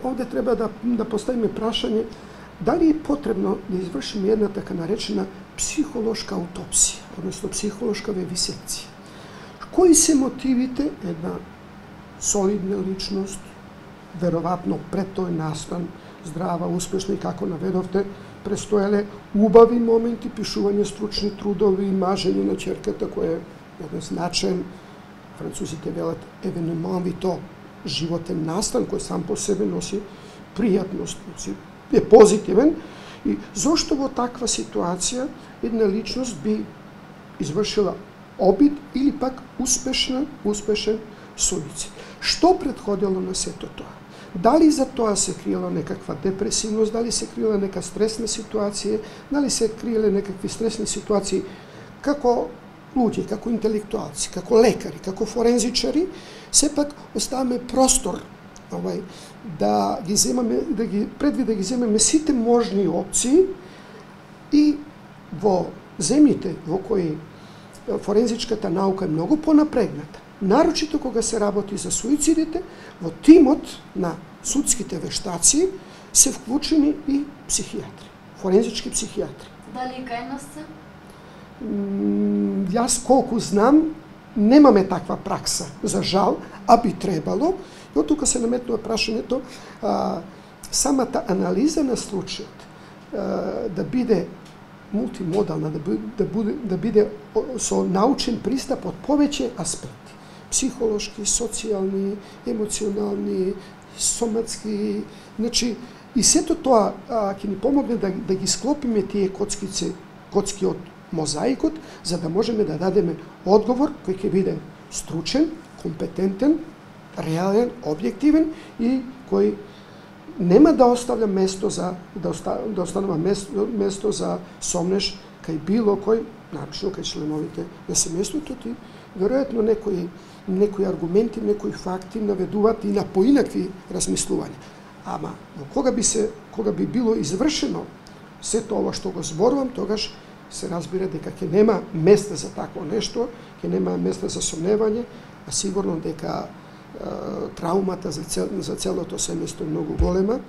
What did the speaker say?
ovde treba da postavimo prašanje da li je potrebno da izvršimo jedna taka narečena psihološka autopsija, odnosno psihološka vivisekcija. Koji se motivite jedna solidna ličnost, verovatno pred toj nastan, zdrava, uspešna i kako navedovte, prestojale ubavi momenti, pišuvanje stručni trudovi, maženje na ćerkata koje je jedan značajan, Francuzi te velat, evenement vito, životen nastan koji sam po sebe nosi prijatnost, je pozitivan. I zašto vo takva situacija jedna ličnost bi izvršila obid ili pak uspešan suicid? Što prethodilo na sve to? Da li za to se krijela nekakva depresivnost, da li se krijela neka stresna situacija, da li se krijele nekakve stresne situacije kako ljudi, kako intelektualci, kako lekari, kako forenzičari, sepak ostavame prostor da ги земеме сите можни опции и во земјите во кои форензичката наука е многу понапрегната, нарочито кога се работи за суицидите, во тимот на судските вештаци се вклучени и психијатри, форензички психијатри. Дали и кај нас се? Јас колку знам, немаме таква пракса, за жал, а би требало. И од тука се наметнува прашањето, самата анализа на случајот да биде мултимодална, да биде со научен пристап од повеќе аспекти. Психолошки, социјални, емоционални, соматски, значи, и сето тоа ќе ни помогне да ги склопиме тие коцки од мозаикот, за да можеме да дадеме одговор кој ќе биде стручен, компетентен, реален, објективен и кој нема да оставлja место за да останува место за сомнеш кај било кој, например кај членовите на семејството, и веројатно некои аргументи, некои факти наведуваат и на поинакви размислувања. Ама кога би било извршено сето ова што го зборувам, тогаш се разбира дека ќе нема место за такво нешто, ќе нема место за сомневање, а сигурно дека траумата за целото семејство е многу голема.